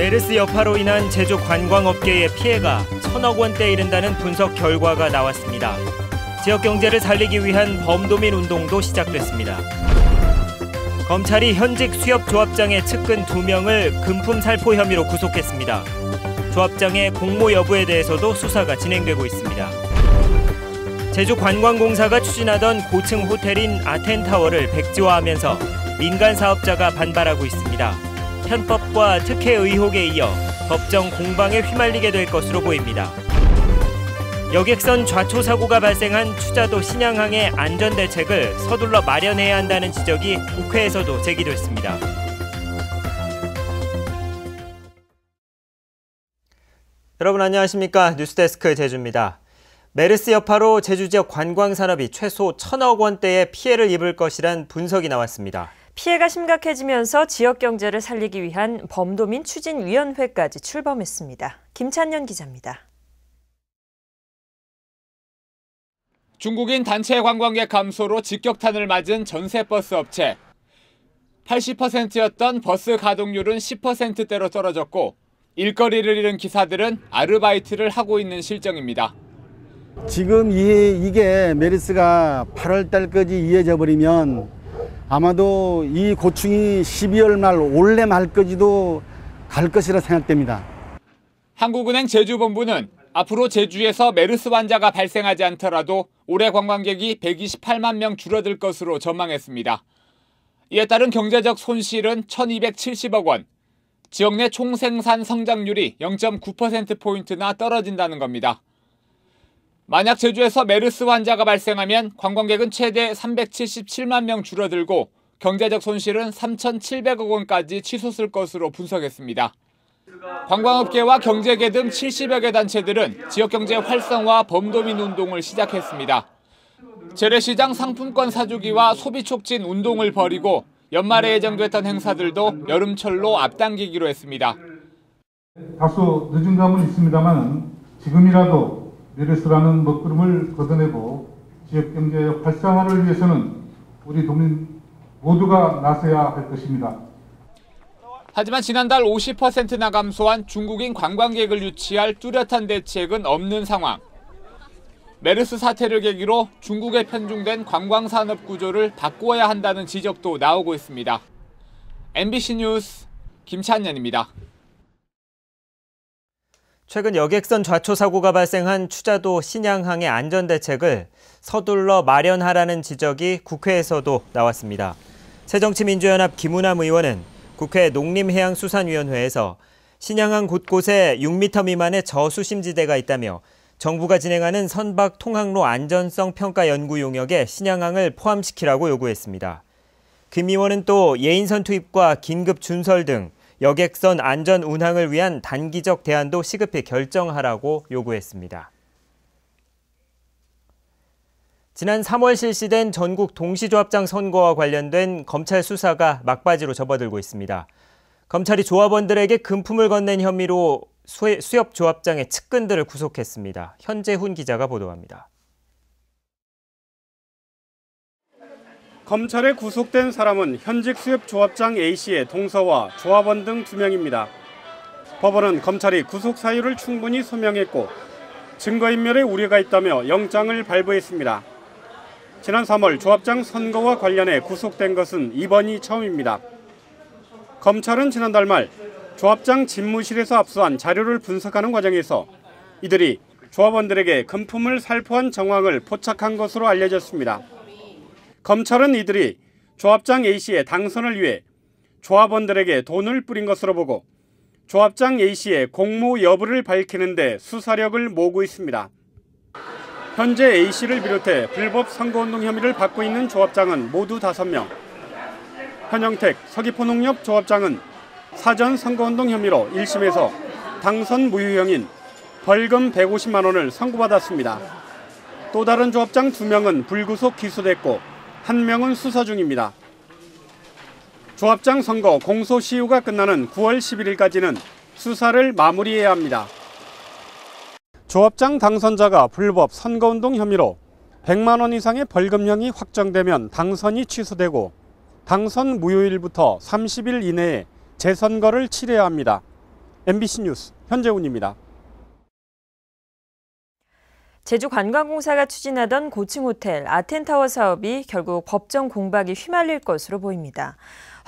메르스 여파로 인한 제주 관광업계의 피해가 1,000억 원대에 이른다는 분석 결과가 나왔습니다. 지역 경제를 살리기 위한 범도민 운동도 시작됐습니다. 검찰이 현직 수협조합장의 측근 2명을 금품 살포 혐의로 구속했습니다. 조합장의 공모 여부에 대해서도 수사가 진행되고 있습니다. 제주관광공사가 추진하던 고층 호텔인 아텐타워를 백지화하면서 민간 사업자가 반발하고 있습니다. 편법과 특혜 의혹에 이어 법정 공방에 휘말리게 될 것으로 보입니다. 여객선 좌초 사고가 발생한 추자도 신양항의 안전대책을 서둘러 마련해야 한다는 지적이 국회에서도 제기됐습니다. 여러분 안녕하십니까? 뉴스데스크 제주입니다. 메르스 여파로 제주 지역 관광산업이 최소 1,000억 원대의 피해를 입을 것이란 분석이 나왔습니다. 피해가 심각해지면서 지역 경제를 살리기 위한 범도민 추진위원회까지 출범했습니다. 김찬년 기자입니다. 중국인 단체 관광객 감소로 직격탄을 맞은 전세버스 업체. 80%였던 버스 가동률은 10%대로 떨어졌고 일거리를 잃은 기사들은 아르바이트를 하고 있는 실정입니다. 지금 이게 메르스가 8월 달까지 이어져 버리면 아마도 이 고충이 12월 말 올해 말까지도 갈 것이라 생각됩니다. 한국은행 제주본부는 앞으로 제주에서 메르스 환자가 발생하지 않더라도 올해 관광객이 128만 명 줄어들 것으로 전망했습니다. 이에 따른 경제적 손실은 1,270억 원, 지역 내 총생산 성장률이 0.9%포인트나 떨어진다는 겁니다. 만약 제주에서 메르스 환자가 발생하면 관광객은 최대 377만 명 줄어들고 경제적 손실은 3,700억 원까지 치솟을 것으로 분석했습니다. 관광업계와 경제계 등 70여 개 단체들은 지역경제 활성화 범도민 운동을 시작했습니다. 재래시장 상품권 사주기와 소비 촉진 운동을 벌이고 연말에 예정됐던 행사들도 여름철로 앞당기기로 했습니다. 다소 늦은 감은 있습니다만 지금이라도 메르스라는 먹구름을 걷어내고 지역경제 활성화를 위해서는 우리 도민 모두가 나서야 할 것입니다. 하지만 지난달 50%나 감소한 중국인 관광객을 유치할 뚜렷한 대책은 없는 상황. 메르스 사태를 계기로 중국에 편중된 관광산업 구조를 바꾸어야 한다는 지적도 나오고 있습니다. MBC 뉴스 김찬년입니다. 최근 여객선 좌초 사고가 발생한 추자도 신양항의 안전대책을 서둘러 마련하라는 지적이 국회에서도 나왔습니다. 새정치민주연합 김우남 의원은 국회 농림해양수산위원회에서 신양항 곳곳에 6m 미만의 저수심지대가 있다며 정부가 진행하는 선박 통항로 안전성 평가 연구 용역에 신양항을 포함시키라고 요구했습니다. 김 의원은 또 예인선 투입과 긴급 준설 등 여객선 안전 운항을 위한 단기적 대안도 시급히 결정하라고 요구했습니다. 지난 3월 실시된 전국 동시조합장 선거와 관련된 검찰 수사가 막바지로 접어들고 있습니다. 검찰이 조합원들에게 금품을 건넨 혐의로 수협조합장의 측근들을 구속했습니다. 현재훈 기자가 보도합니다. 검찰에 구속된 사람은 현직 수협조합장 A씨의 동서와 조합원 등 2명입니다. 법원은 검찰이 구속 사유를 충분히 소명했고 증거인멸에 우려가 있다며 영장을 발부했습니다. 지난 3월 조합장 선거와 관련해 구속된 것은 이번이 처음입니다. 검찰은 지난달 말 조합장 집무실에서 압수한 자료를 분석하는 과정에서 이들이 조합원들에게 금품을 살포한 정황을 포착한 것으로 알려졌습니다. 검찰은 이들이 조합장 A씨의 당선을 위해 조합원들에게 돈을 뿌린 것으로 보고 조합장 A씨의 공모 여부를 밝히는 데 수사력을 모으고 있습니다. 현재 A씨를 비롯해 불법 선거운동 혐의를 받고 있는 조합장은 모두 5명. 현영택 서귀포농협 조합장은 사전 선거운동 혐의로 1심에서 당선 무효형인 벌금 150만 원을 선고받았습니다. 또 다른 조합장 2명은 불구속 기소됐고 1명은 수사 중입니다. 조합장 선거 공소시효가 끝나는 9월 11일까지는 수사를 마무리해야 합니다. 조합장 당선자가 불법 선거운동 혐의로 100만 원 이상의 벌금형이 확정되면 당선이 취소되고 당선 무효일부터 30일 이내에 재선거를 치러야 합니다. MBC 뉴스 현재훈입니다. 제주관광공사가 추진하던 고층 호텔 아텐타워 사업이 결국 법정 공박이 휘말릴 것으로 보입니다.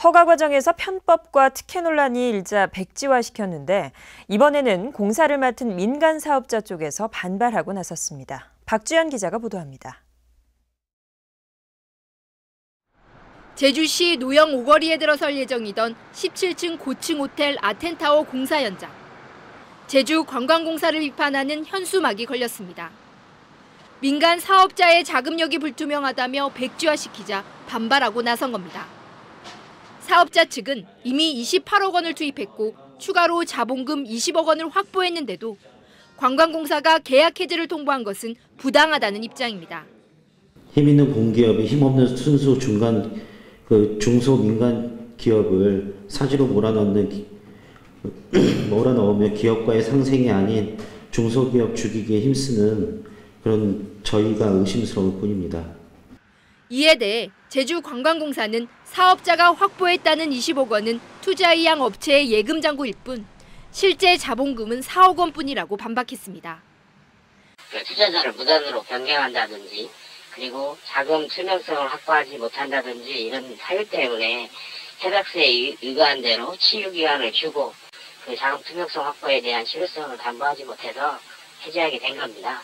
허가 과정에서 편법과 특혜 논란이 일자 백지화시켰는데 이번에는 공사를 맡은 민간 사업자 쪽에서 반발하고 나섰습니다. 박주연 기자가 보도합니다. 제주시 노영 오거리에 들어설 예정이던 17층 고층 호텔 아텐타워 공사 현장. 제주관광공사를 비판하는 현수막이 걸렸습니다. 민간 사업자의 자금력이 불투명하다며 백지화시키자 반발하고 나선 겁니다. 사업자 측은 이미 28억 원을 투입했고 추가로 자본금 20억 원을 확보했는데도 관광공사가 계약 해지를 통보한 것은 부당하다는 입장입니다. 힘 있는 공기업이 힘없는 순수 중소민간 기업을 사지로 몰아넣으며 기업과의 상생이 아닌 중소기업 죽이기에 힘쓰는 그런 저희가 의심스러울 뿐입니다. 이에 대해 제주관광공사는 사업자가 확보했다는 20억 원은 투자의향 업체의 예금 잔고일 뿐 실제 자본금은 4억 원뿐이라고 반박했습니다. 투자자를 무단으로 변경한다든지 그리고 자금 투명성을 확보하지 못한다든지 이런 사유 때문에 협약서에 의거한 대로 치유기간을 주고 그 자금 투명성 확보에 대한 실효성을 담보하지 못해서 해지하게 된 겁니다.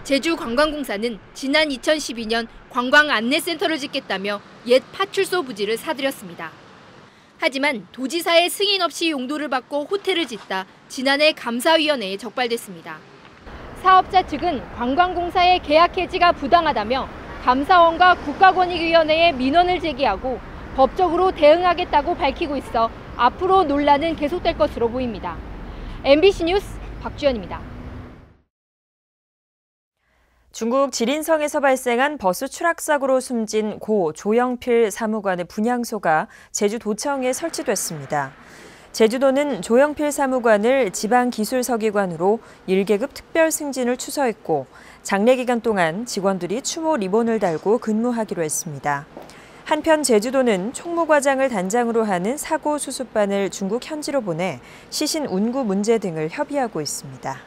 제주관광공사는 지난 2012년 관광안내센터를 짓겠다며 옛 파출소 부지를 사들였습니다. 하지만 도지사의 승인 없이 용도를 받고 호텔을 짓다 지난해 감사위원회에 적발됐습니다. 사업자 측은 관광공사의 계약 해지가 부당하다며 감사원과 국가권익위원회에 민원을 제기하고 법적으로 대응하겠다고 밝히고 있어 앞으로 논란은 계속될 것으로 보입니다. MBC 뉴스 박주연입니다. 중국 지린성에서 발생한 버스 추락사고로 숨진 고 조영필 사무관의 분향소가 제주도청에 설치됐습니다. 제주도는 조영필 사무관을 지방기술서기관으로 1계급 특별 승진을 추서했고 장례 기간 동안 직원들이 추모 리본을 달고 근무하기로 했습니다. 한편 제주도는 총무과장을 단장으로 하는 사고 수습반을 중국 현지로 보내 시신 운구 문제 등을 협의하고 있습니다.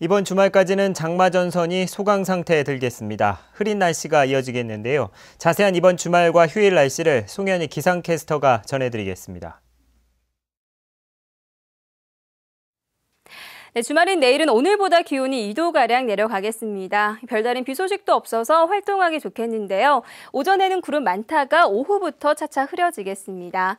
이번 주말까지는 장마전선이 소강 상태에 들겠습니다. 흐린 날씨가 이어지겠는데요. 자세한 이번 주말과 휴일 날씨를 송현희 기상캐스터가 전해드리겠습니다. 네, 주말인 내일은 오늘보다 기온이 2도가량 내려가겠습니다. 별다른 비 소식도 없어서 활동하기 좋겠는데요. 오전에는 구름 많다가 오후부터 차차 흐려지겠습니다.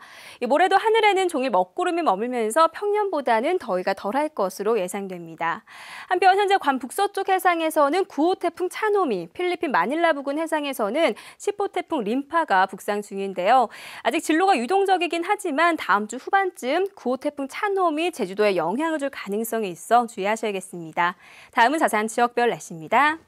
모레도 하늘에는 종일 먹구름이 머물면서 평년보다는 더위가 덜할 것으로 예상됩니다. 한편 현재 괌 북서쪽 해상에서는 9호 태풍 차노미, 필리핀 마닐라 부근 해상에서는 10호 태풍 림파가 북상 중인데요. 아직 진로가 유동적이긴 하지만 다음 주 후반쯤 9호 태풍 차노미 제주도에 영향을 줄 가능성이 있습니다. 주의하셔야겠습니다. 다음은 자세한 지역별 날씨입니다.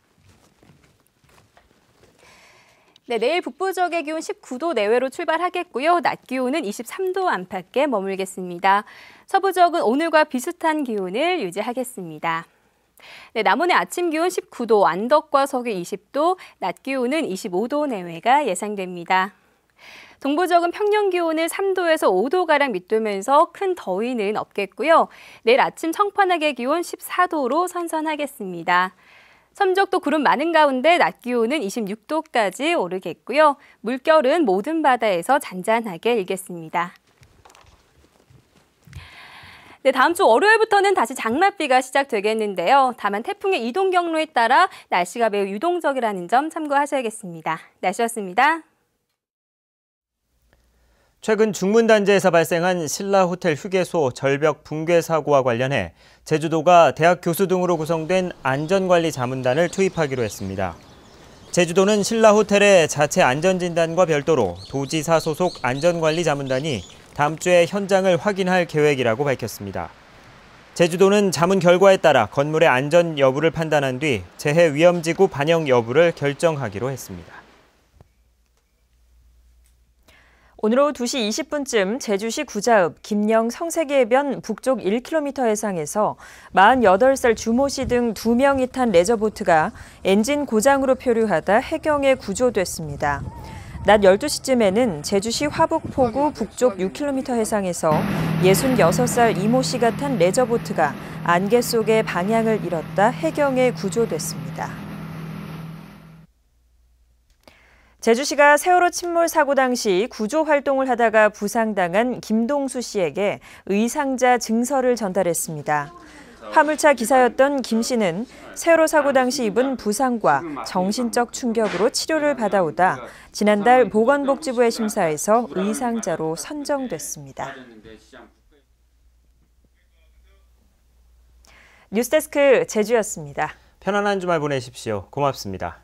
네, 내일 북부 지역의 기온 19도 내외로 출발하겠고요. 낮 기온은 23도 안팎에 머물겠습니다. 서부 지역은 오늘과 비슷한 기온을 유지하겠습니다. 네, 남원의 아침 기온 19도, 안덕과 서귀 20도, 낮 기온은 25도 내외가 예상됩니다. 동부 지역은 평년 기온을 3도에서 5도가량 밑돌면서 큰 더위는 없겠고요. 내일 아침 청판악의 기온 14도로 선선하겠습니다. 섬적도 구름 많은 가운데 낮 기온은 26도까지 오르겠고요. 물결은 모든 바다에서 잔잔하게 일겠습니다. 네, 다음 주 월요일부터는 다시 장맛비가 시작되겠는데요. 다만 태풍의 이동 경로에 따라 날씨가 매우 유동적이라는 점 참고하셔야겠습니다. 날씨였습니다. 최근 중문단지에서 발생한 신라호텔 휴게소 절벽 붕괴 사고와 관련해 제주도가 대학 교수 등으로 구성된 안전관리 자문단을 투입하기로 했습니다. 제주도는 신라호텔의 자체 안전진단과 별도로 도지사 소속 안전관리 자문단이 다음 주에 현장을 확인할 계획이라고 밝혔습니다. 제주도는 자문 결과에 따라 건물의 안전 여부를 판단한 뒤 재해 위험지구 반영 여부를 결정하기로 했습니다. 오늘 오후 2시 20분쯤 제주시 구자읍 김영 성세계해변 북쪽 1km 해상에서 48살 주모 씨 등 2명이 탄 레저보트가 엔진 고장으로 표류하다 해경에 구조됐습니다. 낮 12시쯤에는 제주시 화북포구 북쪽 6km 해상에서 66살 이모 씨가 탄 레저보트가 안개 속에 방향을 잃었다 해경에 구조됐습니다. 제주시가 세월호 침몰 사고 당시 구조 활동을 하다가 부상당한 김동수 씨에게 의상자 증서를 전달했습니다. 화물차 기사였던 김 씨는 세월호 사고 당시 입은 부상과 정신적 충격으로 치료를 받아오다 지난달 보건복지부의 심사에서 의상자로 선정됐습니다. 뉴스데스크 제주였습니다. 편안한 주말 보내십시오. 고맙습니다.